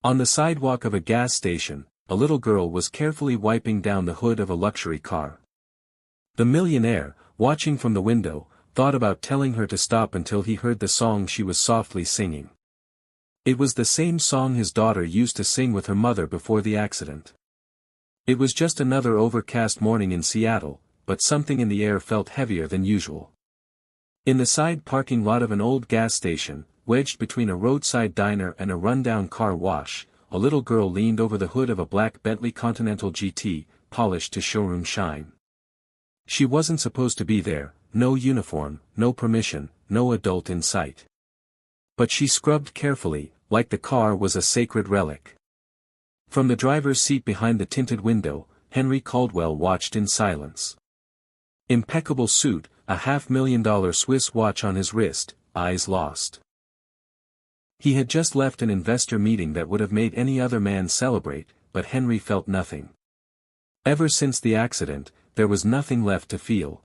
On the sidewalk of a gas station, a little girl was carefully wiping down the hood of a luxury car. The millionaire, watching from the window, thought about telling her to stop until he heard the song she was softly singing. It was the same song his daughter used to sing with her mother before the accident. It was just another overcast morning in Seattle, but something in the air felt heavier than usual. In the side parking lot of an old gas station, wedged between a roadside diner and a rundown car wash, a little girl leaned over the hood of a black Bentley Continental GT, polished to showroom shine. She wasn't supposed to be there, no uniform, no permission, no adult in sight. But she scrubbed carefully, like the car was a sacred relic. From the driver's seat behind the tinted window, Henry Caldwell watched in silence. Impeccable suit, a $500,000 Swiss watch on his wrist, eyes lost. He had just left an investor meeting that would have made any other man celebrate, but Henry felt nothing. Ever since the accident, there was nothing left to feel.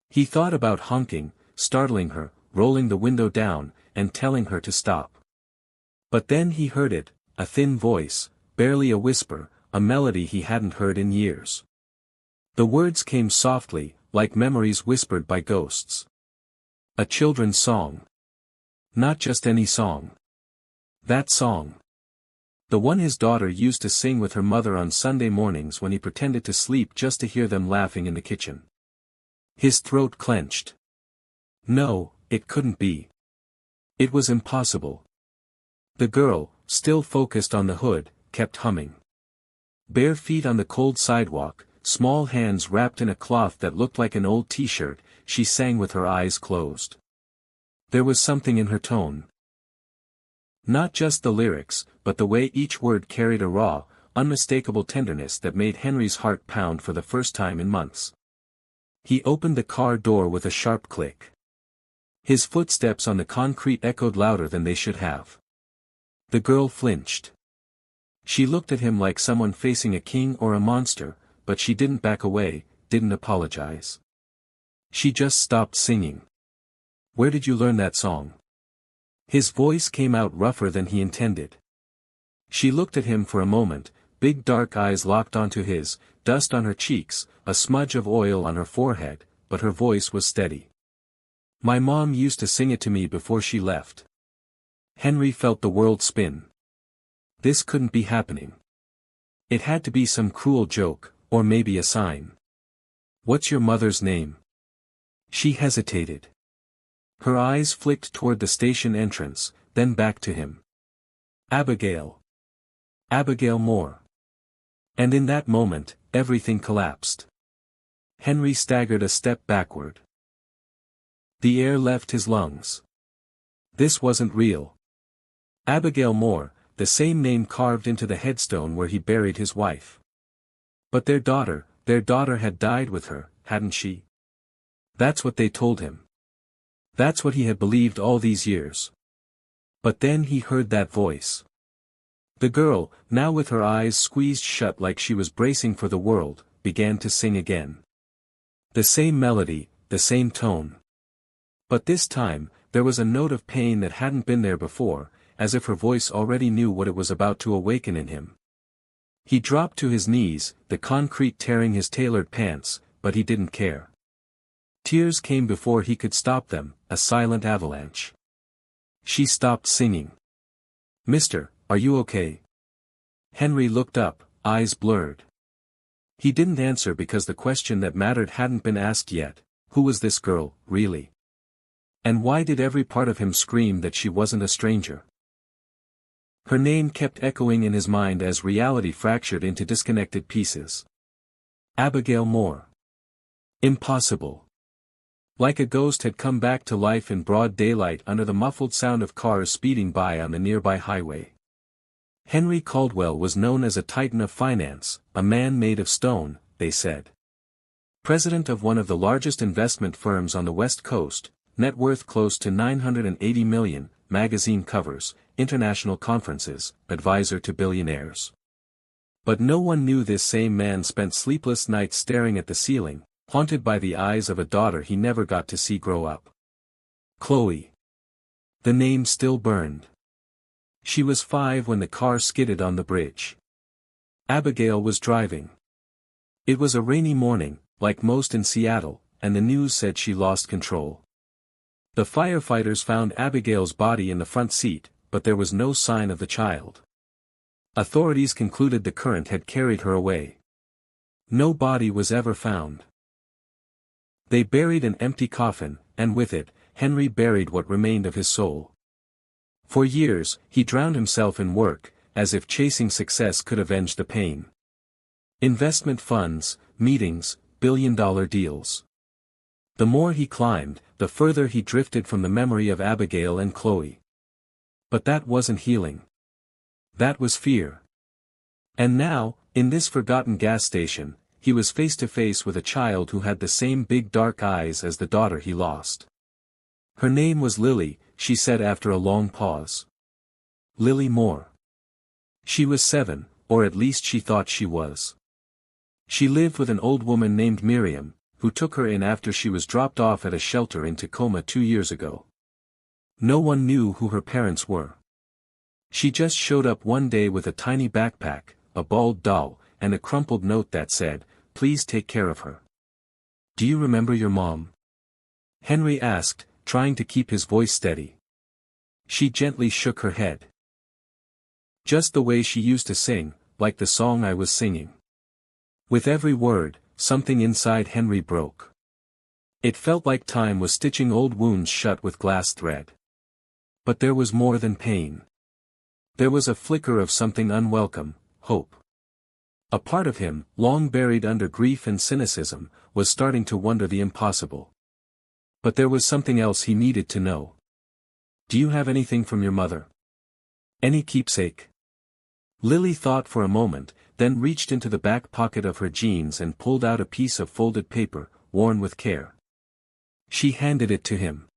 He thought about honking, startling her, rolling the window down, and telling her to stop. But then he heard it, a thin voice, barely a whisper, a melody he hadn't heard in years. The words came softly, like memories whispered by ghosts. A children's song. Not just any song. That song. The one his daughter used to sing with her mother on Sunday mornings when he pretended to sleep just to hear them laughing in the kitchen. His throat clenched. No, it couldn't be. It was impossible. The girl, still focused on the hood, kept humming. Bare feet on the cold sidewalk, small hands wrapped in a cloth that looked like an old t-shirt, she sang with her eyes closed. There was something in her tone. Not just the lyrics, but the way each word carried a raw, unmistakable tenderness that made Henry's heart pound for the first time in months. He opened the car door with a sharp click. His footsteps on the concrete echoed louder than they should have. The girl flinched. She looked at him like someone facing a king or a monster, but she didn't back away, didn't apologize. She just stopped singing. Where did you learn that song? His voice came out rougher than he intended. She looked at him for a moment, big dark eyes locked onto his, dust on her cheeks, a smudge of oil on her forehead, but her voice was steady. My mom used to sing it to me before she left. Henry felt the world spin. This couldn't be happening. It had to be some cruel joke, or maybe a sign. What's your mother's name? She hesitated. Her eyes flicked toward the station entrance, then back to him. Abigail. Abigail Moore. And in that moment, everything collapsed. Henry staggered a step backward. The air left his lungs. This wasn't real. Abigail Moore, the same name carved into the headstone where he buried his wife. But their daughter had died with her, hadn't she? That's what they told him. That's what he had believed all these years. But then he heard that voice. The girl, now with her eyes squeezed shut like she was bracing for the world, began to sing again. The same melody, the same tone. But this time, there was a note of pain that hadn't been there before, as if her voice already knew what it was about to awaken in him. He dropped to his knees, the concrete tearing his tailored pants, but he didn't care. Tears came before he could stop them, a silent avalanche. She stopped singing. Mister, are you okay? Henry looked up, eyes blurred. He didn't answer because the question that mattered hadn't been asked yet. Who was this girl, really? And why did every part of him scream that she wasn't a stranger? Her name kept echoing in his mind as reality fractured into disconnected pieces. Abigail Moore. Impossible. Like a ghost had come back to life in broad daylight under the muffled sound of cars speeding by on the nearby highway. Henry Caldwell was known as a titan of finance, a man made of stone, they said. President of one of the largest investment firms on the West Coast, net worth close to $980 million, magazine covers, international conferences, advisor to billionaires. But no one knew this same man spent sleepless nights staring at the ceiling, haunted by the eyes of a daughter he never got to see grow up. Chloe. The name still burned. She was 5 when the car skidded on the bridge. Abigail was driving. It was a rainy morning, like most in Seattle, and the news said she lost control. The firefighters found Abigail's body in the front seat, but there was no sign of the child. Authorities concluded the current had carried her away. No body was ever found. They buried an empty coffin, and with it, Henry buried what remained of his soul. For years, he drowned himself in work, as if chasing success could avenge the pain. Investment funds, meetings, billion-dollar deals. The more he climbed, the further he drifted from the memory of Abigail and Chloe. But that wasn't healing. That was fear. And now, in this forgotten gas station, he was face to face with a child who had the same big dark eyes as the daughter he lost. Her name was Lily, she said after a long pause. Lily Moore. She was 7, or at least she thought she was. She lived with an old woman named Miriam, who took her in after she was dropped off at a shelter in Tacoma 2 years ago. No one knew who her parents were. She just showed up one day with a tiny backpack, a bald doll, and a crumpled note that said, "Please take care of her." "Do you remember your mom?" Henry asked, trying to keep his voice steady. She gently shook her head. "Just the way she used to sing, like the song I was singing." With every word, something inside Henry broke. It felt like time was stitching old wounds shut with glass thread. But there was more than pain. There was a flicker of something unwelcome, hope. A part of him, long buried under grief and cynicism, was starting to wonder the impossible. But there was something else he needed to know. "Do you have anything from your mother? Any keepsake?" Lily thought for a moment, then reached into the back pocket of her jeans and pulled out a piece of folded paper, worn with care. She handed it to him.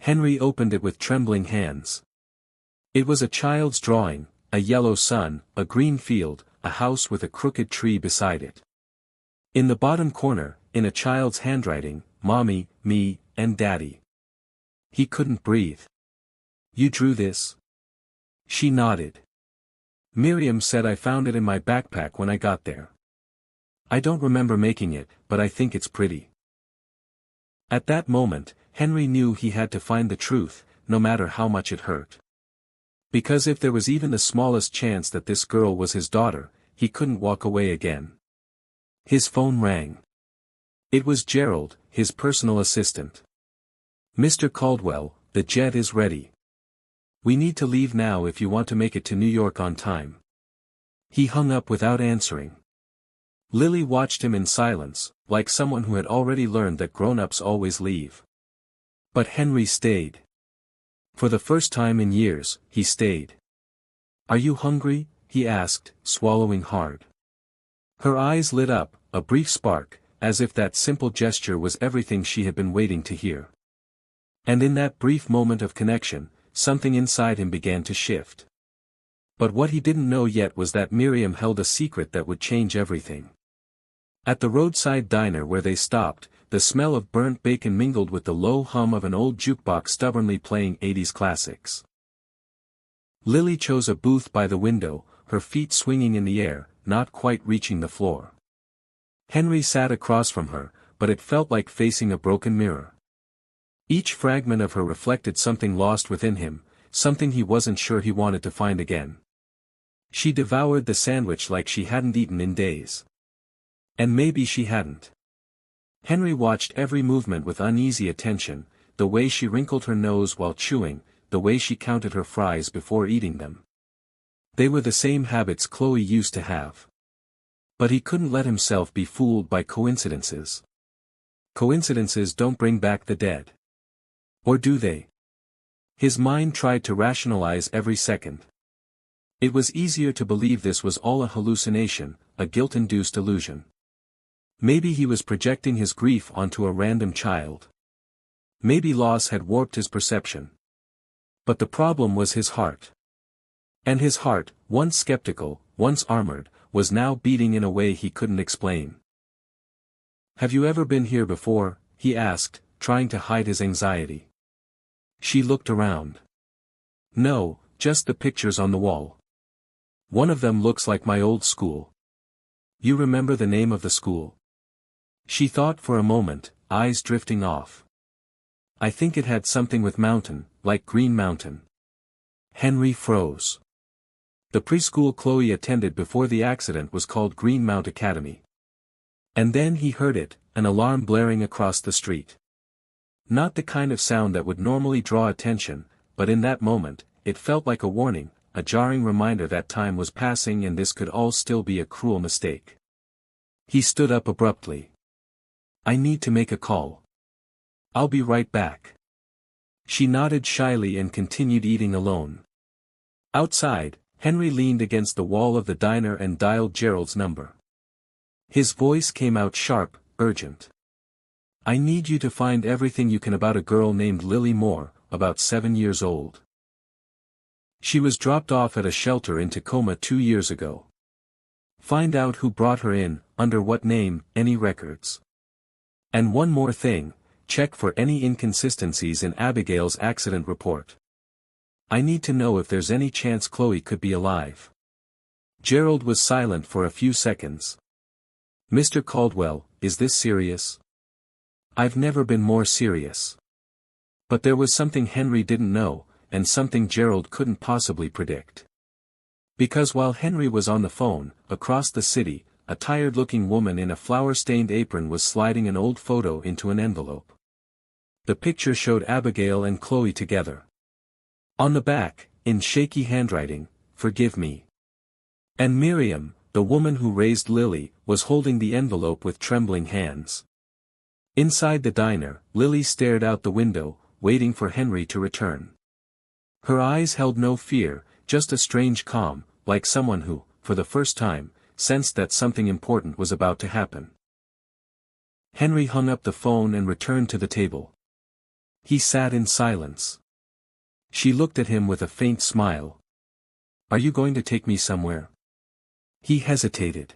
Henry opened it with trembling hands. It was a child's drawing, a yellow sun, a green field, a house with a crooked tree beside it. In the bottom corner, in a child's handwriting, "Mommy, me, and Daddy." He couldn't breathe. "You drew this?" She nodded. "Miriam said I found it in my backpack when I got there. I don't remember making it, but I think it's pretty." At that moment, Henry knew he had to find the truth, no matter how much it hurt. Because if there was even the smallest chance that this girl was his daughter, he couldn't walk away again. His phone rang. It was Gerald, his personal assistant. "Mr. Caldwell, the jet is ready. We need to leave now if you want to make it to New York on time." He hung up without answering. Lily watched him in silence, like someone who had already learned that grown-ups always leave. But Henry stayed. For the first time in years, he stayed. "Are you hungry?" he asked, swallowing hard. Her eyes lit up, a brief spark, as if that simple gesture was everything she had been waiting to hear. And in that brief moment of connection, something inside him began to shift. But what he didn't know yet was that Miriam held a secret that would change everything. At the roadside diner where they stopped, the smell of burnt bacon mingled with the low hum of an old jukebox stubbornly playing 80s classics. Lily chose a booth by the window, her feet swinging in the air, not quite reaching the floor. Henry sat across from her, but it felt like facing a broken mirror. Each fragment of her reflected something lost within him, something he wasn't sure he wanted to find again. She devoured the sandwich like she hadn't eaten in days. And maybe she hadn't. Henry watched every movement with uneasy attention, the way she wrinkled her nose while chewing, the way she counted her fries before eating them. They were the same habits Chloe used to have. But he couldn't let himself be fooled by coincidences. Coincidences don't bring back the dead. Or do they? His mind tried to rationalize every second. It was easier to believe this was all a hallucination, a guilt-induced illusion. Maybe he was projecting his grief onto a random child. Maybe loss had warped his perception. But the problem was his heart. And his heart, once skeptical, once armored, was now beating in a way he couldn't explain. "Have you ever been here before?" he asked, trying to hide his anxiety. She looked around. "No, just the pictures on the wall. One of them looks like my old school. You remember the name of the school? She thought for a moment, eyes drifting off. I think it had something with mountain, like Green Mountain. Henry froze. The preschool Chloe attended before the accident was called Green Mount Academy. And then he heard it, an alarm blaring across the street. Not the kind of sound that would normally draw attention, but in that moment, it felt like a warning, a jarring reminder that time was passing and this could all still be a cruel mistake. He stood up abruptly. I need to make a call. I'll be right back. She nodded shyly and continued eating alone. Outside, Henry leaned against the wall of the diner and dialed Gerald's number. His voice came out sharp, urgent. I need you to find everything you can about a girl named Lily Moore, about 7 years old. She was dropped off at a shelter in Tacoma 2 years ago. Find out who brought her in, under what name, any records. And one more thing, check for any inconsistencies in Abigail's accident report. I need to know if there's any chance Chloe could be alive. Gerald was silent for a few seconds. Mr. Caldwell, is this serious? I've never been more serious. But there was something Henry didn't know, and something Gerald couldn't possibly predict. Because while Henry was on the phone, across the city, a tired-looking woman in a flour-stained apron was sliding an old photo into an envelope. The picture showed Abigail and Chloe together. On the back, in shaky handwriting, "Forgive me." And Miriam, the woman who raised Lily, was holding the envelope with trembling hands. Inside the diner, Lily stared out the window, waiting for Henry to return. Her eyes held no fear, just a strange calm, like someone who, for the first time, sensed that something important was about to happen. Henry hung up the phone and returned to the table. He sat in silence. She looked at him with a faint smile. Are you going to take me somewhere? He hesitated.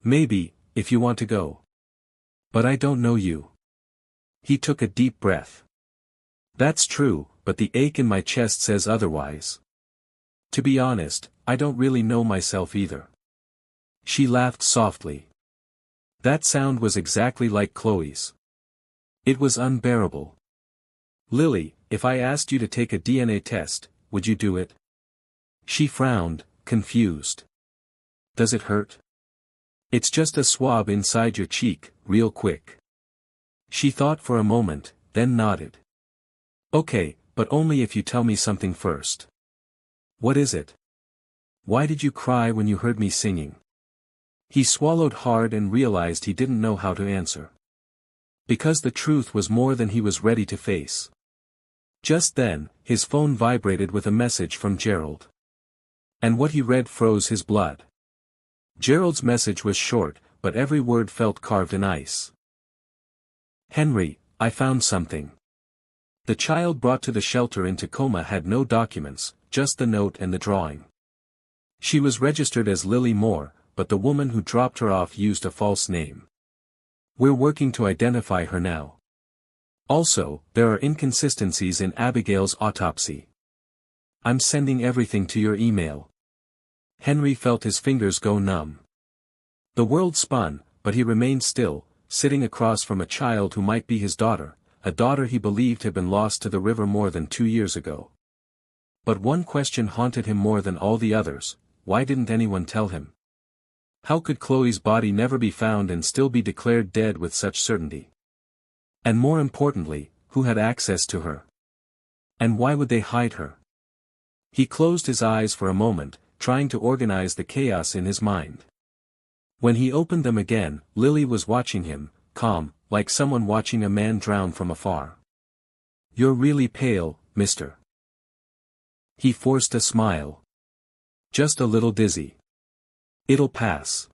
Maybe, if you want to go. But I don't know you. He took a deep breath. That's true, but the ache in my chest says otherwise. To be honest, I don't really know myself either. She laughed softly. That sound was exactly like Chloe's. It was unbearable. Lily, if I asked you to take a DNA test, would you do it? She frowned, confused. Does it hurt? It's just a swab inside your cheek, real quick. She thought for a moment, then nodded. Okay, but only if you tell me something first. What is it? Why did you cry when you heard me singing? He swallowed hard and realized he didn't know how to answer. Because the truth was more than he was ready to face. Just then, his phone vibrated with a message from Gerald. And what he read froze his blood. Gerald's message was short, but every word felt carved in ice. Henry, I found something. The child brought to the shelter in Tacoma had no documents, just the note and the drawing. She was registered as Lily Moore, but the woman who dropped her off used a false name. We're working to identify her now. Also, there are inconsistencies in Abigail's autopsy. I'm sending everything to your email. Henry felt his fingers go numb. The world spun, but he remained still, sitting across from a child who might be his daughter, a daughter he believed had been lost to the river more than 2 years ago. But one question haunted him more than all the others: why didn't anyone tell him? How could Chloe's body never be found and still be declared dead with such certainty? And more importantly, who had access to her? And why would they hide her? He closed his eyes for a moment, trying to organize the chaos in his mind. When he opened them again, Lily was watching him, calm, like someone watching a man drown from afar. You're really pale, mister. He forced a smile. Just a little dizzy. It'll pass.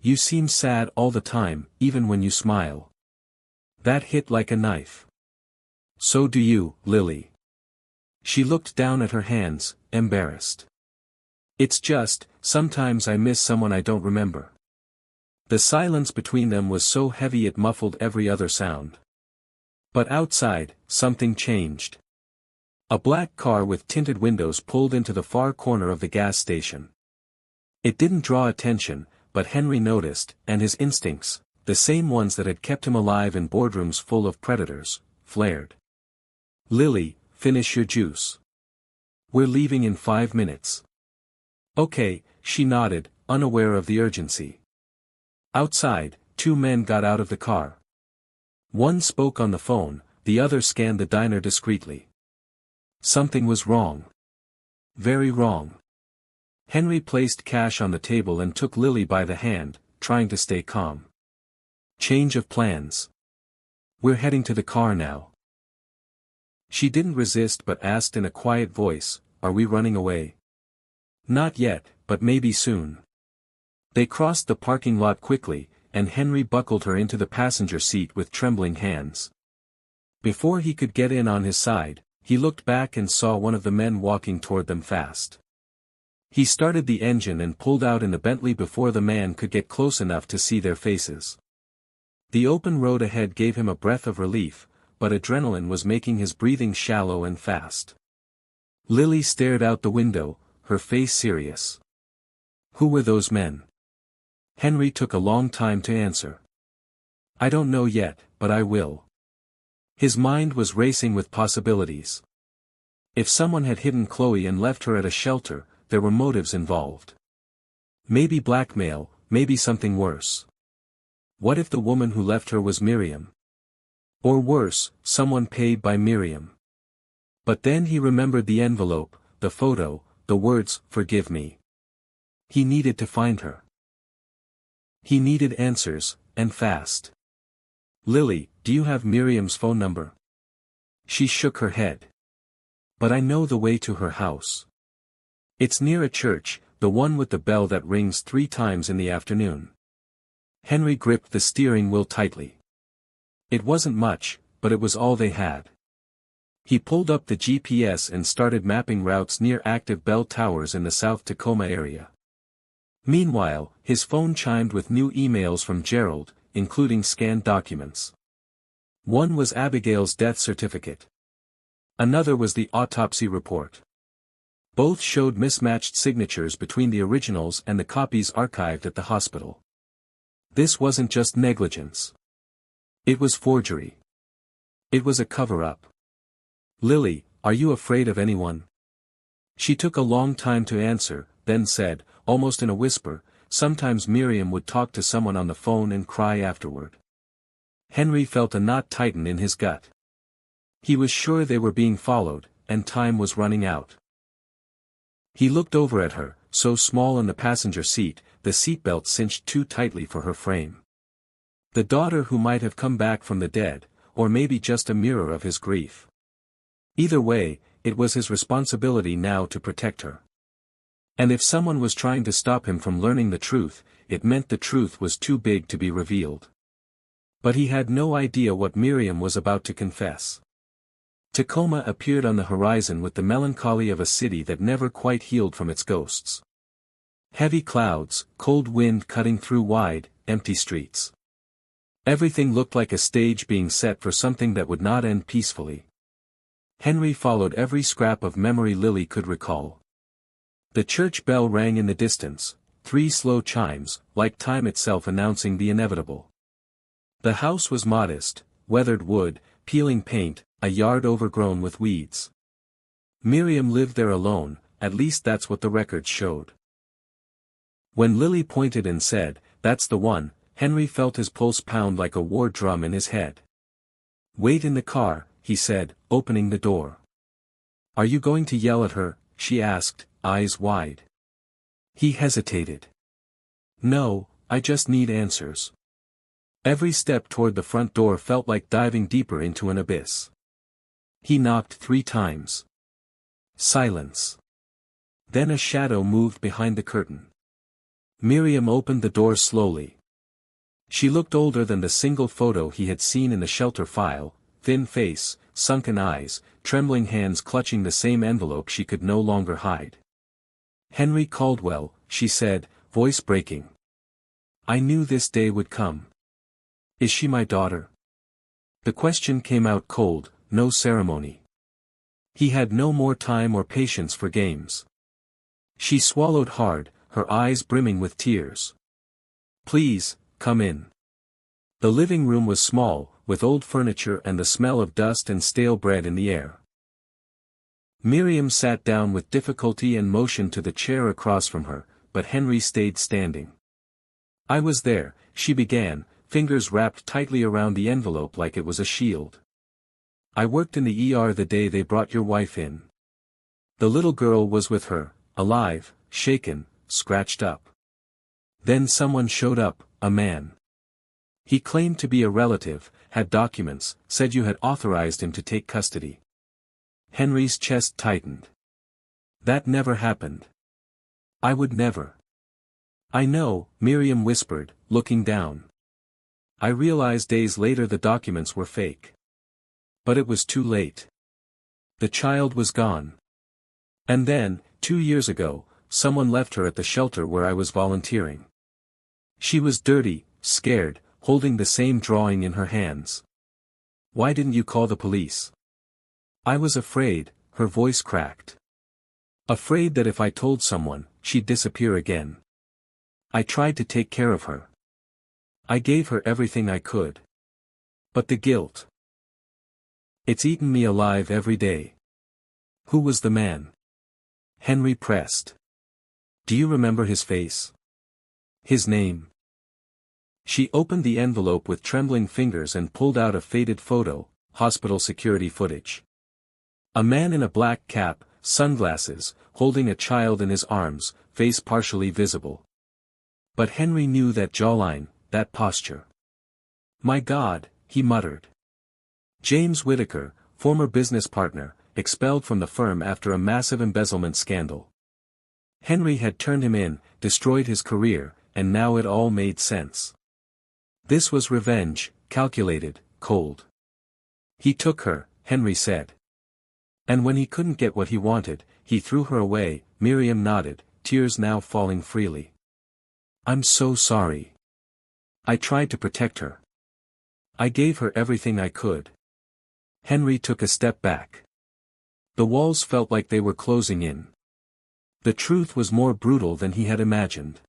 You seem sad all the time, even when you smile. That hit like a knife. So do you, Lily. She looked down at her hands, embarrassed. It's just, sometimes I miss someone I don't remember. The silence between them was so heavy it muffled every other sound. But outside, something changed. A black car with tinted windows pulled into the far corner of the gas station. It didn't draw attention, but Henry noticed, and his instincts, the same ones that had kept him alive in boardrooms full of predators, flared. "Lily, finish your juice. We're leaving in 5 minutes." "Okay," she nodded, unaware of the urgency. Outside, 2 men got out of the car. One spoke on the phone, the other scanned the diner discreetly. Something was wrong. Very wrong. Henry placed cash on the table and took Lily by the hand, trying to stay calm. "Change of plans. We're heading to the car now." She didn't resist but asked in a quiet voice, "Are we running away?" "Not yet, but maybe soon." They crossed the parking lot quickly, and Henry buckled her into the passenger seat with trembling hands. Before he could get in on his side, he looked back and saw one of the men walking toward them fast. He started the engine and pulled out in the Bentley before the man could get close enough to see their faces. The open road ahead gave him a breath of relief, but adrenaline was making his breathing shallow and fast. Lily stared out the window, her face serious. Who were those men? Henry took a long time to answer. "I don't know yet, but I will." His mind was racing with possibilities. If someone had hidden Chloe and left her at a shelter, there were motives involved. Maybe blackmail, maybe something worse. What if the woman who left her was Miriam? Or worse, someone paid by Miriam. But then he remembered the envelope, the photo, the words, "Forgive me." He needed to find her. He needed answers, and fast. "Lily, do you have Miriam's phone number?" She shook her head. "But I know the way to her house. It's near a church, the one with the bell that rings 3 times in the afternoon." Henry gripped the steering wheel tightly. It wasn't much, but it was all they had. He pulled up the GPS and started mapping routes near active bell towers in the South Tacoma area. Meanwhile, his phone chimed with new emails from Gerald, including scanned documents. One was Abigail's death certificate. Another was the autopsy report. Both showed mismatched signatures between the originals and the copies archived at the hospital. This wasn't just negligence. It was forgery. It was a cover-up. "Lily, are you afraid of anyone?" She took a long time to answer, then said, almost in a whisper, "Sometimes Miriam would talk to someone on the phone and cry afterward." Henry felt a knot tighten in his gut. He was sure they were being followed, and time was running out. He looked over at her, so small in the passenger seat, the seatbelt cinched too tightly for her frame. The daughter who might have come back from the dead, or maybe just a mirror of his grief. Either way, it was his responsibility now to protect her. And if someone was trying to stop him from learning the truth, it meant the truth was too big to be revealed. But he had no idea what Miriam was about to confess. Tacoma appeared on the horizon with the melancholy of a city that never quite healed from its ghosts. Heavy clouds, cold wind cutting through wide, empty streets. Everything looked like a stage being set for something that would not end peacefully. Henry followed every scrap of memory Lily could recall. The church bell rang in the distance, 3 slow chimes, like time itself announcing the inevitable. The house was modest, weathered wood, peeling paint, a yard overgrown with weeds. Miriam lived there alone, at least that's what the records showed. When Lily pointed and said, "That's the one," Henry felt his pulse pound like a war drum in his head. "Wait in the car," he said, opening the door. "Are you going to yell at her?" she asked, eyes wide. He hesitated. "No, I just need answers." Every step toward the front door felt like diving deeper into an abyss. He knocked 3 times. Silence. Then a shadow moved behind the curtain. Miriam opened the door slowly. She looked older than the single photo he had seen in the shelter file, thin face, sunken eyes, trembling hands clutching the same envelope she could no longer hide. "Henry Caldwell," she said, voice breaking. "I knew this day would come. Is she my daughter?" The question came out cold, no ceremony. He had no more time or patience for games. She swallowed hard, her eyes brimming with tears. "Please, come in." The living room was small, with old furniture and the smell of dust and stale bread in the air. Miriam sat down with difficulty and motioned to the chair across from her, but Henry stayed standing. "I was there," she began, fingers wrapped tightly around the envelope like it was a shield. "I worked in the ER the day they brought your wife in. The little girl was with her, alive, shaken, scratched up. Then someone showed up, a man. He claimed to be a relative, had documents, said you had authorized him to take custody." Henry's chest tightened. "That never happened. I would never." "I know," Miriam whispered, looking down. "I realized days later the documents were fake. But it was too late. The child was gone. And then, 2 years ago, someone left her at the shelter where I was volunteering. She was dirty, scared, holding the same drawing in her hands. Why didn't you call the police?" "I was afraid," her voice cracked. "Afraid that if I told someone, she'd disappear again. I tried to take care of her. I gave her everything I could. But the guilt. It's eaten me alive every day." "Who was the man?" Henry pressed. "Do you remember his face? His name?" She opened the envelope with trembling fingers and pulled out a faded photo, hospital security footage. A man in a black cap, sunglasses, holding a child in his arms, face partially visible. But Henry knew that jawline, that posture. "My God," he muttered. James Whittaker, former business partner, expelled from the firm after a massive embezzlement scandal. Henry had turned him in, destroyed his career, and now it all made sense. This was revenge, calculated, cold. "He took her," Henry said. "And when he couldn't get what he wanted, he threw her away," Miriam nodded, tears now falling freely. "I'm so sorry. I tried to protect her. I gave her everything I could." Henry took a step back. The walls felt like they were closing in. The truth was more brutal than he had imagined.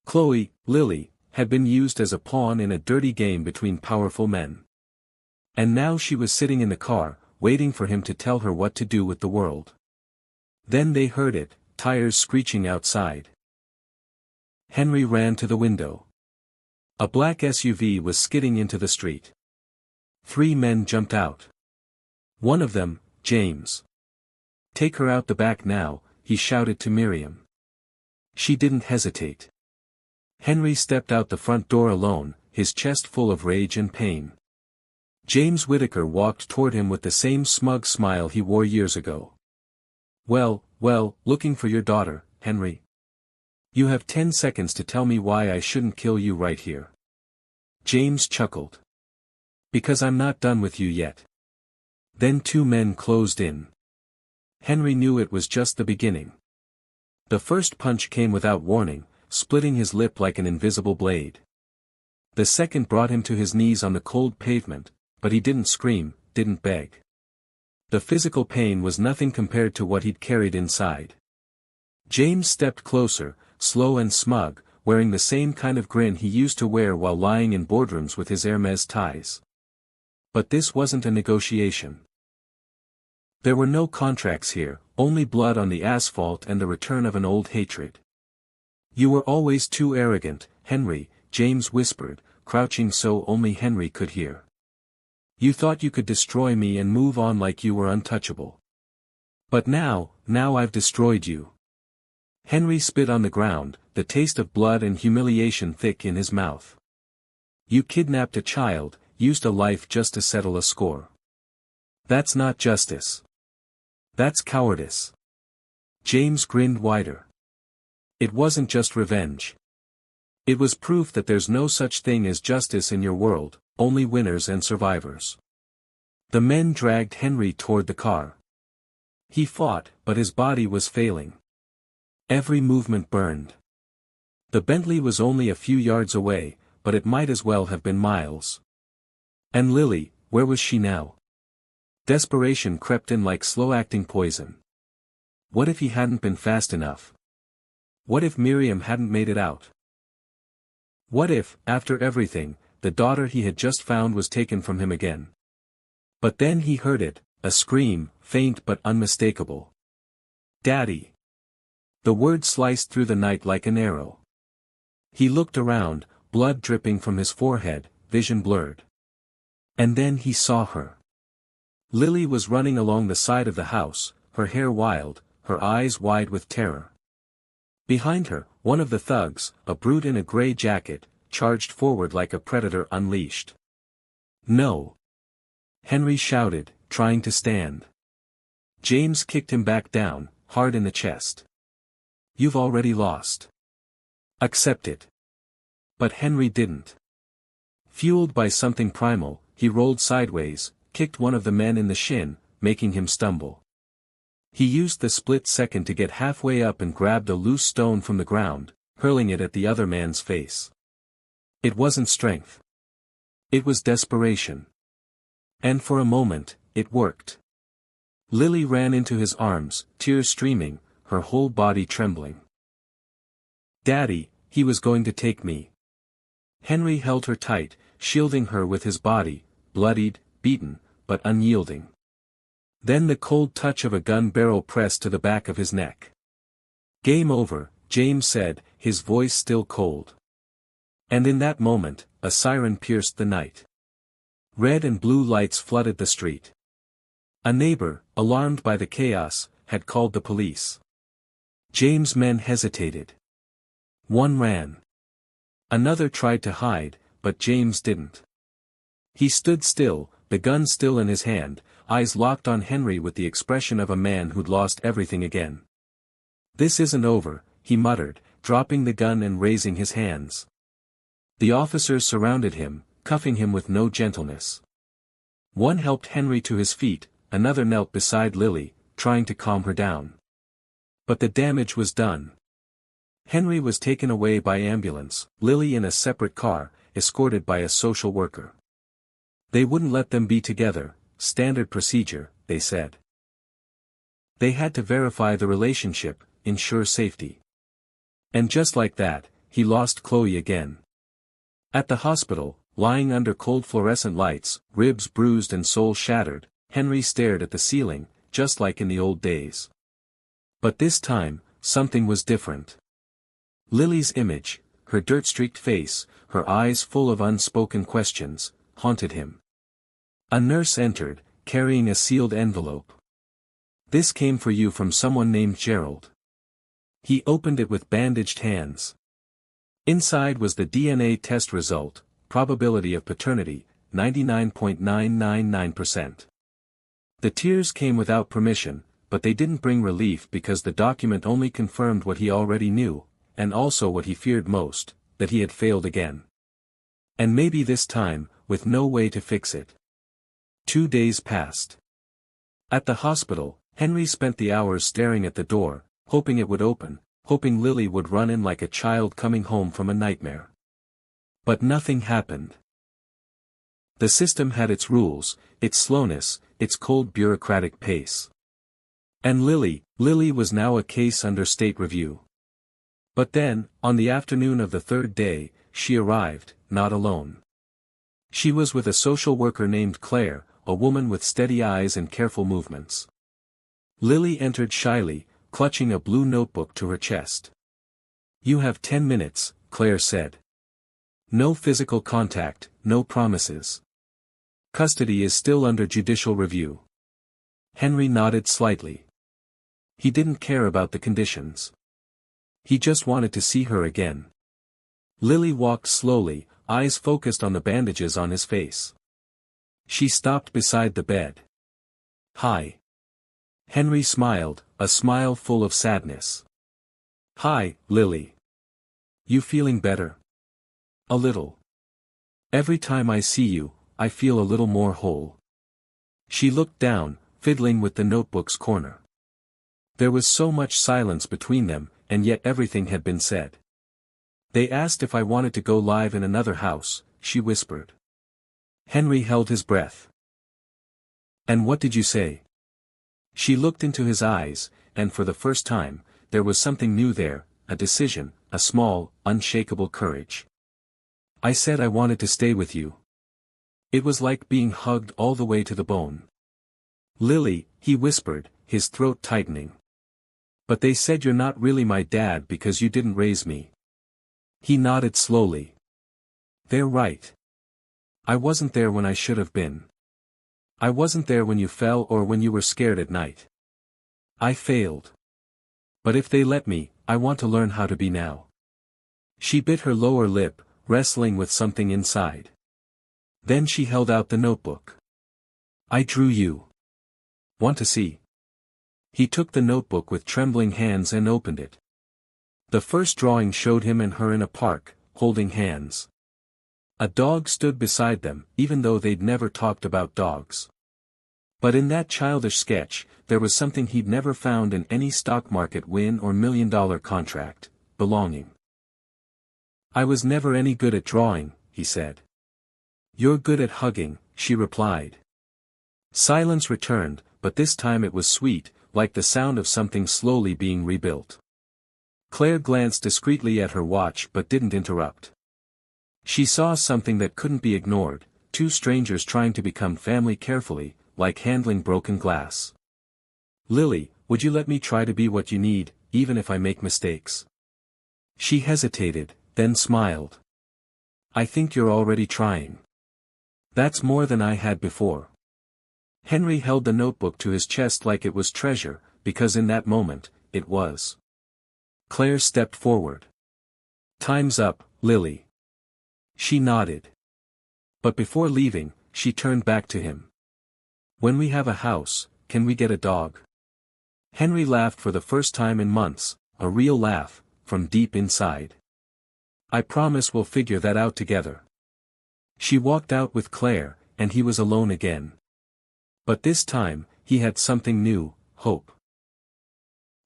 Chloe, Lily, had been used as a pawn in a dirty game between powerful men. And now she was sitting in the car, waiting for him to tell her what to do with the world. Then they heard it, tires screeching outside. Henry ran to the window. A black SUV was skidding into the street. 3 men jumped out. One of them, James. "Take her out the back now," he shouted to Miriam. She didn't hesitate. Henry stepped out the front door alone, his chest full of rage and pain. James Whittaker walked toward him with the same smug smile he wore years ago. Well, looking for your daughter, Henry. You have 10 seconds to tell me why I shouldn't kill you right here." James chuckled. "Because I'm not done with you yet." Then 2 men closed in. Henry knew it was just the beginning. The first punch came without warning, splitting his lip like an invisible blade. The second brought him to his knees on the cold pavement, but he didn't scream, didn't beg. The physical pain was nothing compared to what he'd carried inside. James stepped closer, slow and smug, wearing the same kind of grin he used to wear while lying in boardrooms with his Hermes ties. But this wasn't a negotiation. There were no contracts here, only blood on the asphalt and the return of an old hatred. "You were always too arrogant, Henry," James whispered, crouching so only Henry could hear. "You thought you could destroy me and move on like you were untouchable. But now I've destroyed you." Henry spit on the ground, the taste of blood and humiliation thick in his mouth. "You kidnapped a child, used a life just to settle a score. That's not justice. That's cowardice." James grinned wider. "It wasn't just revenge. It was proof that there's no such thing as justice in your world, only winners and survivors." The men dragged Henry toward the car. He fought, but his body was failing. Every movement burned. The Bentley was only a few yards away, but it might as well have been miles. And Lily, where was she now? Desperation crept in like slow-acting poison. What if he hadn't been fast enough? What if Miriam hadn't made it out? What if, after everything, the daughter he had just found was taken from him again? But then he heard it, a scream, faint but unmistakable. "Daddy!" The word sliced through the night like an arrow. He looked around, blood dripping from his forehead, vision blurred. And then he saw her. Lily was running along the side of the house, her hair wild, her eyes wide with terror. Behind her, one of the thugs, a brute in a gray jacket, charged forward like a predator unleashed. "No!" Henry shouted, trying to stand. James kicked him back down, hard in the chest. "You've already lost. Accept it." But Henry didn't. Fueled by something primal, he rolled sideways, kicked one of the men in the shin, making him stumble. He used the split second to get halfway up and grabbed a loose stone from the ground, hurling it at the other man's face. It wasn't strength. It was desperation. And for a moment, it worked. Lily ran into his arms, tears streaming, her whole body trembling. "Daddy, he was going to take me." Henry held her tight, shielding her with his body, bloodied, beaten, but unyielding. Then the cold touch of a gun barrel pressed to the back of his neck. "Game over," James said, his voice still cold. And in that moment, a siren pierced the night. Red and blue lights flooded the street. A neighbor, alarmed by the chaos, had called the police. James' men hesitated. One ran. Another tried to hide, but James didn't. He stood still, the gun still in his hand, eyes locked on Henry with the expression of a man who'd lost everything again. "This isn't over," he muttered, dropping the gun and raising his hands. The officers surrounded him, cuffing him with no gentleness. One helped Henry to his feet, another knelt beside Lily, trying to calm her down. But the damage was done. Henry was taken away by ambulance, Lily in a separate car, escorted by a social worker. They wouldn't let them be together, standard procedure, they said. They had to verify the relationship, ensure safety. And just like that, he lost Chloe again. At the hospital, lying under cold fluorescent lights, ribs bruised and soul shattered, Henry stared at the ceiling, just like in the old days. But this time, something was different. Lily's image, her dirt-streaked face, her eyes full of unspoken questions, haunted him. A nurse entered, carrying a sealed envelope. "This came for you from someone named Gerald." He opened it with bandaged hands. Inside was the DNA test result, probability of paternity, 99.999%. The tears came without permission, but they didn't bring relief because the document only confirmed what he already knew, and also what he feared most, that he had failed again. And maybe this time, with no way to fix it. 2 days passed. At the hospital, Henry spent the hours staring at the door, hoping it would open, hoping Lily would run in like a child coming home from a nightmare. But nothing happened. The system had its rules, its slowness, its cold bureaucratic pace. And Lily was now a case under state review. But then, on the afternoon of the third day, she arrived, not alone. She was with a social worker named Claire, a woman with steady eyes and careful movements. Lily entered shyly, clutching a blue notebook to her chest. "You have 10 minutes, Claire said. No physical contact, no promises. Custody is still under judicial review." Henry nodded slightly. He didn't care about the conditions. He just wanted to see her again. Lily walked slowly, eyes focused on the bandages on his face. She stopped beside the bed. "Hi." Henry smiled, a smile full of sadness. "Hi, Lily. You feeling better?" "A little. Every time I see you, I feel a little more whole." She looked down, fiddling with the notebook's corner. There was so much silence between them, and yet everything had been said. "They asked if I wanted to go live in another house," she whispered. Henry held his breath. And what did you say? She looked into his eyes, and for the first time, there was something new there, a decision, a small, unshakable courage. I said I wanted to stay with you. It was like being hugged all the way to the bone. Lily, he whispered, his throat tightening. But they said you're not really my dad because you didn't raise me. He nodded slowly. They're right. I wasn't there when I should have been. I wasn't there when you fell or when you were scared at night. I failed. But if they let me, I want to learn how to be now. She bit her lower lip, wrestling with something inside. Then she held out the notebook. I drew you. Want to see? He took the notebook with trembling hands and opened it. The first drawing showed him and her in a park, holding hands. A dog stood beside them, even though they'd never talked about dogs. But in that childish sketch, there was something he'd never found in any stock market win or $1 million contract: belonging. I was never any good at drawing, he said. You're good at hugging, she replied. Silence returned, but this time it was sweet, like the sound of something slowly being rebuilt. Claire glanced discreetly at her watch but didn't interrupt. She saw something that couldn't be ignored: two strangers trying to become family carefully, like handling broken glass. Lily, would you let me try to be what you need, even if I make mistakes? She hesitated, then smiled. I think you're already trying. That's more than I had before. Henry held the notebook to his chest like it was treasure, because in that moment, it was. Claire stepped forward. Time's up, Lily. She nodded. But before leaving, she turned back to him. When we have a house, can we get a dog? Henry laughed for the first time in months, a real laugh, from deep inside. I promise we'll figure that out together. She walked out with Claire, and he was alone again. But this time, he had something new: hope.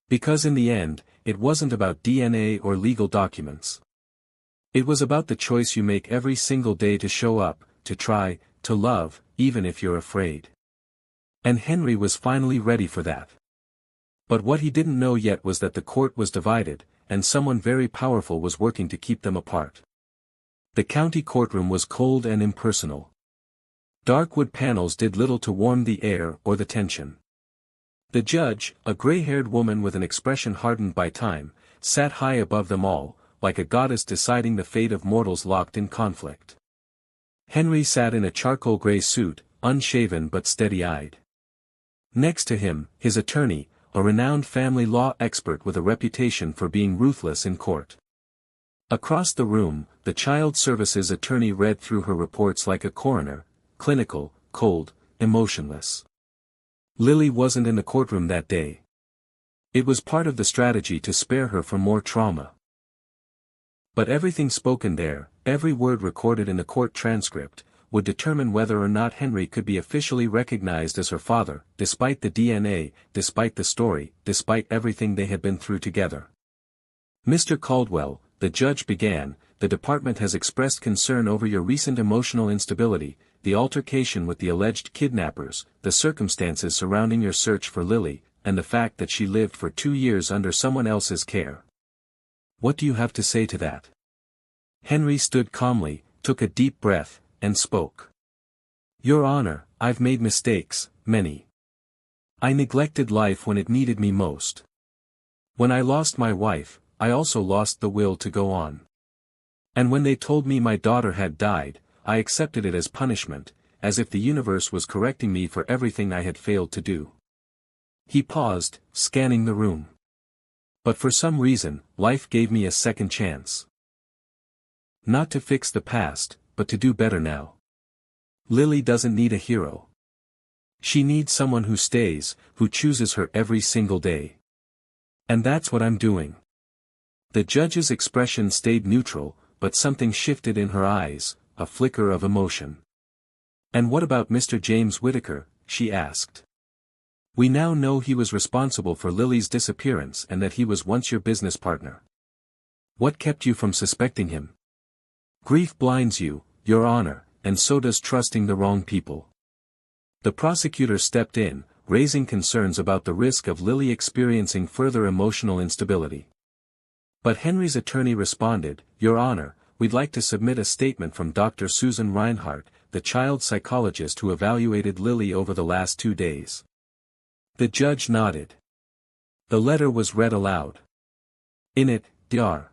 Because in the end, it wasn't about DNA or legal documents. It was about the choice you make every single day to show up, to try, to love, even if you're afraid. And Henry was finally ready for that. But what he didn't know yet was that the court was divided, and someone very powerful was working to keep them apart. The county courtroom was cold and impersonal. Dark wood panels did little to warm the air or the tension. The judge, a gray-haired woman with an expression hardened by time, sat high above them all, like a goddess deciding the fate of mortals locked in conflict. Henry sat in a charcoal gray suit, unshaven but steady-eyed. Next to him, his attorney, a renowned family law expert with a reputation for being ruthless in court. Across the room, the child services attorney read through her reports like a coroner, clinical, cold, emotionless. Lily wasn't in the courtroom that day. It was part of the strategy to spare her from more trauma. But everything spoken there, every word recorded in the court transcript, would determine whether or not Henry could be officially recognized as her father, despite the DNA, despite the story, despite everything they had been through together. Mr. Caldwell, the judge began, the department has expressed concern over your recent emotional instability, the altercation with the alleged kidnappers, the circumstances surrounding your search for Lily, and the fact that she lived for 2 years under someone else's care. What do you have to say to that? Henry stood calmly, took a deep breath, and spoke. Your Honor, I've made mistakes, many. I neglected life when it needed me most. When I lost my wife, I also lost the will to go on. And when they told me my daughter had died, I accepted it as punishment, as if the universe was correcting me for everything I had failed to do. He paused, scanning the room. But for some reason, life gave me a second chance. Not to fix the past, but to do better now. Lily doesn't need a hero. She needs someone who stays, who chooses her every single day. And that's what I'm doing. The judge's expression stayed neutral, but something shifted in her eyes, a flicker of emotion. And what about Mr. James Whittaker? She asked. We now know he was responsible for Lily's disappearance and that he was once your business partner. What kept you from suspecting him? Grief blinds you, Your Honor, and so does trusting the wrong people. The prosecutor stepped in, raising concerns about the risk of Lily experiencing further emotional instability. But Henry's attorney responded, "Your Honor, we'd like to submit a statement from Dr. Susan Reinhardt, the child psychologist who evaluated Lily over the last 2 days." The judge nodded. The letter was read aloud. In it, Dr.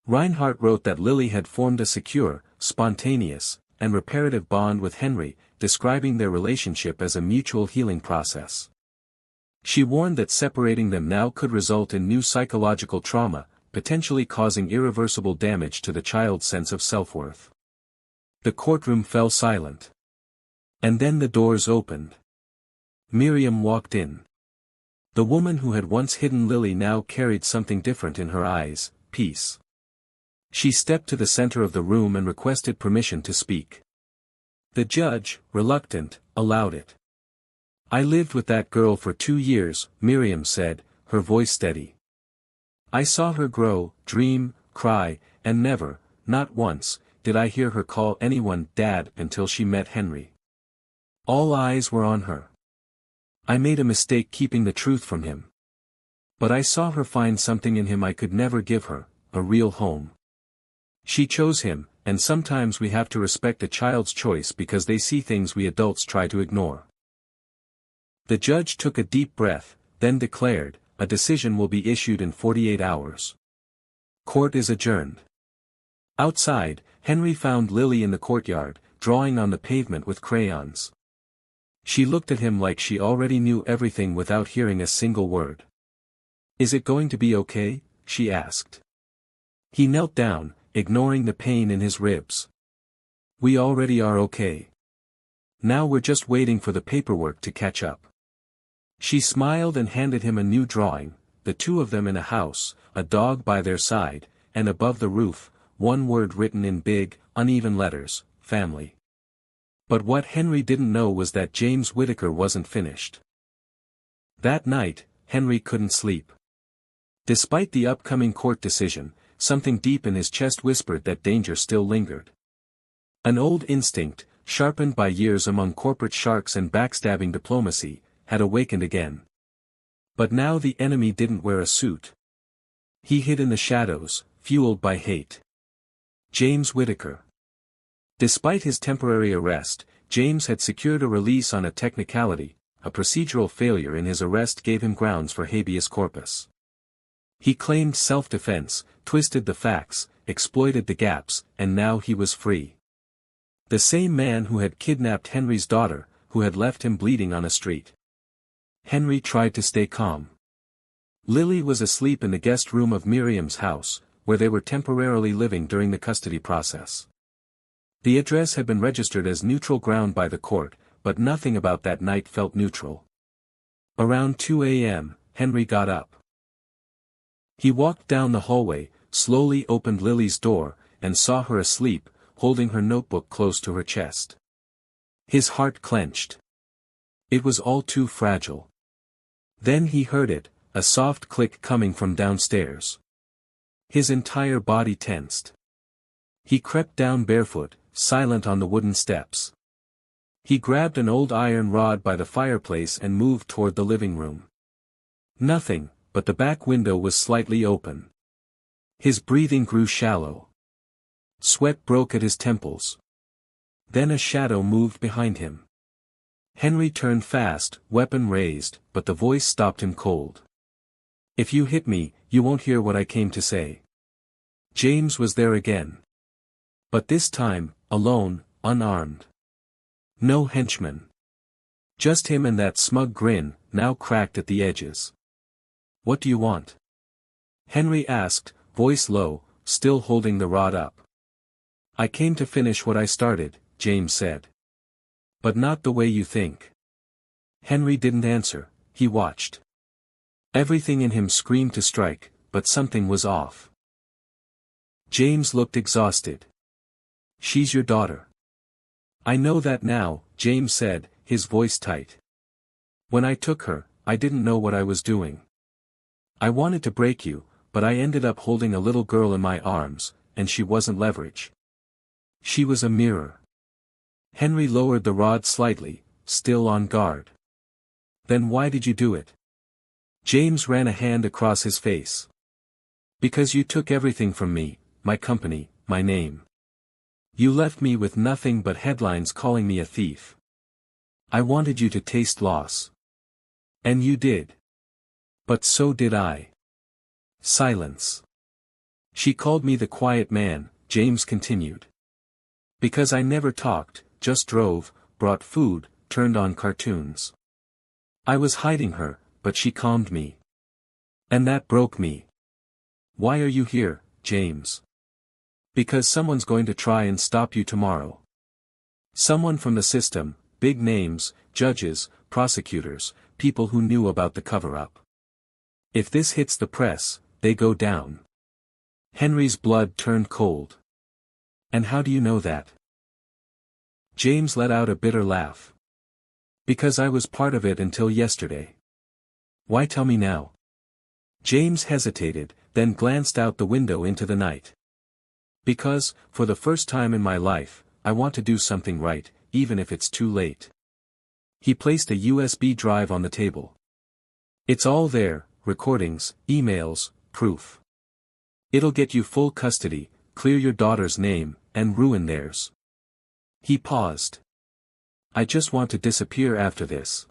Reinhardt wrote that Lily had formed a secure, spontaneous, and reparative bond with Henry, describing their relationship as a mutual healing process. She warned that separating them now could result in new psychological trauma, potentially causing irreversible damage to the child's sense of self-worth. The courtroom fell silent. And then the doors opened. Miriam walked in. The woman who had once hidden Lily now carried something different in her eyes, peace. She stepped to the center of the room and requested permission to speak. The judge, reluctant, allowed it. "I lived with that girl for 2 years, Miriam said, her voice steady. I saw her grow, dream, cry, and never, not once, did I hear her call anyone Dad until she met Henry. All eyes were on her. I made a mistake keeping the truth from him. But I saw her find something in him I could never give her, a real home. She chose him, and sometimes we have to respect a child's choice because they see things we adults try to ignore." The judge took a deep breath, then declared, "A decision will be issued in 48 hours. Court is adjourned." Outside, Henry found Lily in the courtyard, drawing on the pavement with crayons. She looked at him like she already knew everything without hearing a single word. "Is it going to be okay?" she asked. He knelt down, ignoring the pain in his ribs. "We already are okay. Now we're just waiting for the paperwork to catch up." She smiled and handed him a new drawing, the two of them in a house, a dog by their side, and above the roof, one word written in big, uneven letters, family. But what Henry didn't know was that James Whittaker wasn't finished. That night, Henry couldn't sleep. Despite the upcoming court decision, something deep in his chest whispered that danger still lingered. An old instinct, sharpened by years among corporate sharks and backstabbing diplomacy, had awakened again. But now the enemy didn't wear a suit. He hid in the shadows, fueled by hate. James Whittaker. Despite his temporary arrest, James had secured a release on a technicality. A procedural failure in his arrest gave him grounds for habeas corpus. He claimed self-defense, twisted the facts, exploited the gaps, and now he was free. The same man who had kidnapped Henry's daughter, who had left him bleeding on a street. Henry tried to stay calm. Lily was asleep in the guest room of Miriam's house, where they were temporarily living during the custody process. The address had been registered as neutral ground by the court, but nothing about that night felt neutral. Around 2 a.m., Henry got up. He walked down the hallway, slowly opened Lily's door, and saw her asleep, holding her notebook close to her chest. His heart clenched. It was all too fragile. Then he heard it, a soft click coming from downstairs. His entire body tensed. He crept down barefoot, silent on the wooden steps. He grabbed an old iron rod by the fireplace and moved toward the living room. Nothing, but the back window was slightly open. His breathing grew shallow. Sweat broke at his temples. Then a shadow moved behind him. Henry turned fast, weapon raised, but the voice stopped him cold. "If you hit me, you won't hear what I came to say." James was there again. But this time, alone, unarmed. No henchman. Just him and that smug grin, now cracked at the edges. "What do you want?" Henry asked, voice low, still holding the rod up. "I came to finish what I started," James said. "But not the way you think." Henry didn't answer, he watched. Everything in him screamed to strike, but something was off. James looked exhausted. "She's your daughter." "I know that now," James said, his voice tight. "When I took her, I didn't know what I was doing. I wanted to break you, but I ended up holding a little girl in my arms, and she wasn't leverage. She was a mirror." Henry lowered the rod slightly, still on guard. Then why did you do it? James ran a hand across his face. Because you took everything from me, my company, my name. You left me with nothing but headlines calling me a thief. I wanted you to taste loss. And you did. But so did I. Silence. She called me the quiet man, James continued. Because I never talked, just drove, brought food, turned on cartoons. I was hiding her, but she calmed me. And that broke me. Why are you here, James? Because someone's going to try and stop you tomorrow. Someone from the system, big names, judges, prosecutors, people who knew about the cover-up. If this hits the press, they go down. Henry's blood turned cold. And how do you know that? James let out a bitter laugh. Because I was part of it until yesterday. Why tell me now? James hesitated, then glanced out the window into the night. Because, for the first time in my life, I want to do something right, even if it's too late. He placed a USB drive on the table. It's all there, recordings, emails, proof. It'll get you full custody, clear your daughter's name, and ruin theirs. He paused. I just want to disappear after this.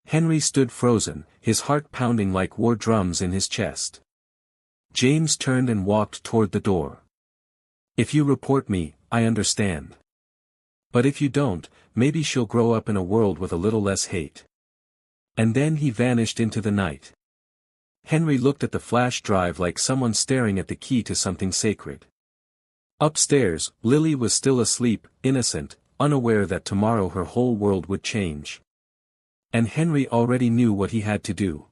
Henry stood frozen, his heart pounding like war drums in his chest. James turned and walked toward the door. If you report me, I understand. But if you don't, maybe she'll grow up in a world with a little less hate. And then he vanished into the night. Henry looked at the flash drive like someone staring at the key to something sacred. Upstairs, Lily was still asleep, innocent, unaware that tomorrow her whole world would change. And Henry already knew what he had to do.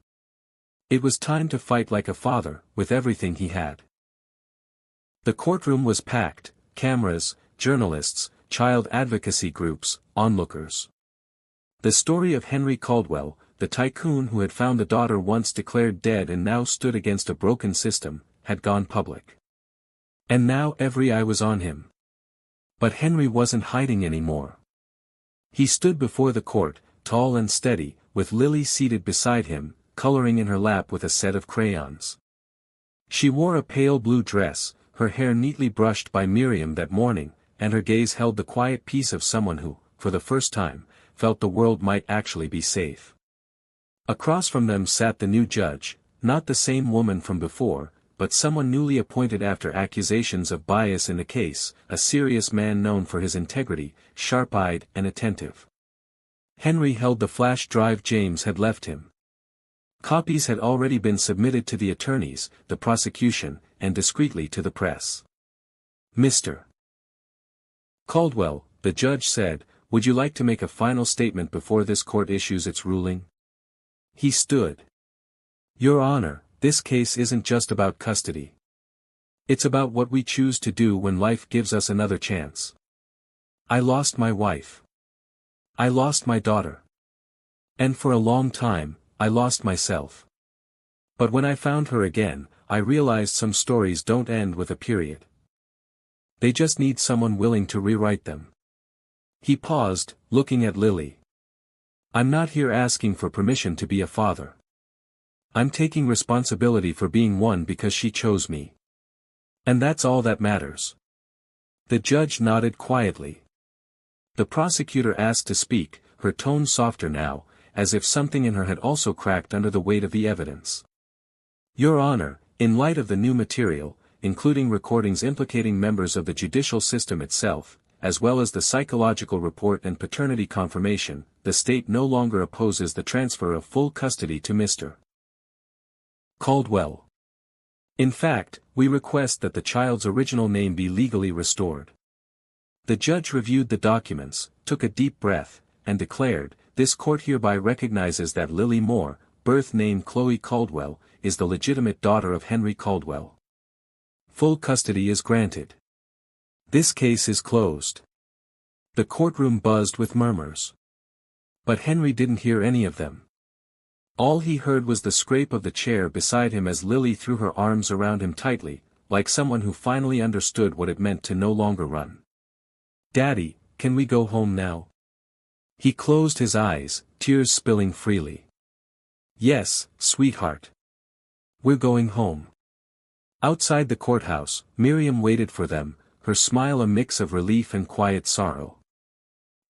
It was time to fight like a father, with everything he had. The courtroom was packed, cameras, journalists, child advocacy groups, onlookers. The story of Henry Caldwell, the tycoon who had found a daughter once declared dead and now stood against a broken system, had gone public. And now every eye was on him. But Henry wasn't hiding anymore. He stood before the court, tall and steady, with Lily seated beside him, coloring in her lap with a set of crayons. She wore a pale blue dress, her hair neatly brushed by Miriam that morning, and her gaze held the quiet peace of someone who, for the first time, felt the world might actually be safe. Across from them sat the new judge, not the same woman from before, but someone newly appointed after accusations of bias in the case, a serious man known for his integrity, sharp-eyed and attentive. Henry held the flash drive James had left him. Copies had already been submitted to the attorneys, the prosecution, and discreetly to the press. Mr. Caldwell, the judge said, would you like to make a final statement before this court issues its ruling? He stood. Your Honor, this case isn't just about custody. It's about what we choose to do when life gives us another chance. I lost my wife. I lost my daughter. And for a long time, I lost myself. But when I found her again, I realized some stories don't end with a period. They just need someone willing to rewrite them. He paused, looking at Lily. I'm not here asking for permission to be a father. I'm taking responsibility for being one because she chose me. And that's all that matters. The judge nodded quietly. The prosecutor asked to speak, her tone softer now, as if something in her had also cracked under the weight of the evidence. Your Honor, in light of the new material, including recordings implicating members of the judicial system itself, as well as the psychological report and paternity confirmation, the state no longer opposes the transfer of full custody to Mr. Caldwell. In fact, we request that the child's original name be legally restored. The judge reviewed the documents, took a deep breath, and declared, this court hereby recognizes that Lily Moore, birth name Chloe Caldwell, is the legitimate daughter of Henry Caldwell. Full custody is granted. This case is closed. The courtroom buzzed with murmurs. But Henry didn't hear any of them. All he heard was the scrape of the chair beside him as Lily threw her arms around him tightly, like someone who finally understood what it meant to no longer run. Daddy, can we go home now? He closed his eyes, tears spilling freely. Yes, sweetheart. We're going home. Outside the courthouse, Miriam waited for them, her smile a mix of relief and quiet sorrow.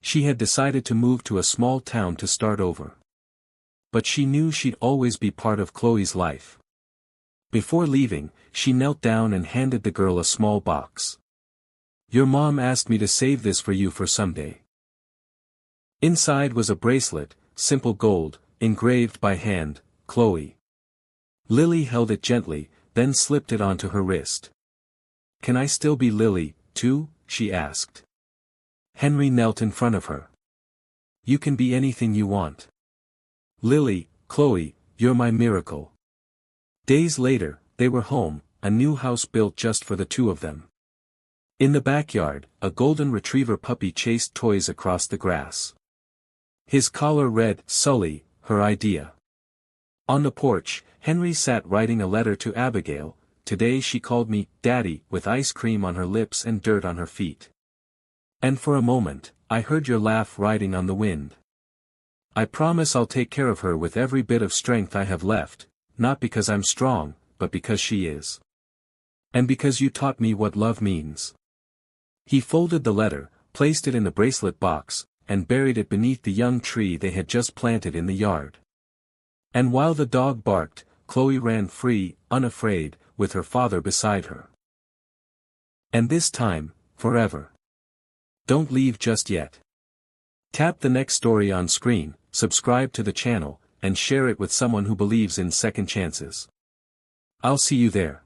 She had decided to move to a small town to start over. But she knew she'd always be part of Chloe's life. Before leaving, she knelt down and handed the girl a small box. Your mom asked me to save this for you for someday. Inside was a bracelet, simple gold, engraved by hand, Chloe. Lily held it gently, then slipped it onto her wrist. Can I still be Lily, too? She asked. Henry knelt in front of her. You can be anything you want. Lily, Chloe, you're my miracle. Days later, they were home, a new house built just for the two of them. In the backyard, a golden retriever puppy chased toys across the grass. His collar read, Sully, her idea. On the porch, Henry sat writing a letter to Abigail. Today she called me, Daddy, with ice cream on her lips and dirt on her feet. And for a moment, I heard your laugh riding on the wind. I promise I'll take care of her with every bit of strength I have left, not because I'm strong, but because she is. And because you taught me what love means. He folded the letter, placed it in the bracelet box, and buried it beneath the young tree they had just planted in the yard. And while the dog barked, Chloe ran free, unafraid, with her father beside her. And this time, forever. Don't leave just yet. Tap the next story on screen, subscribe to the channel, and share it with someone who believes in second chances. I'll see you there.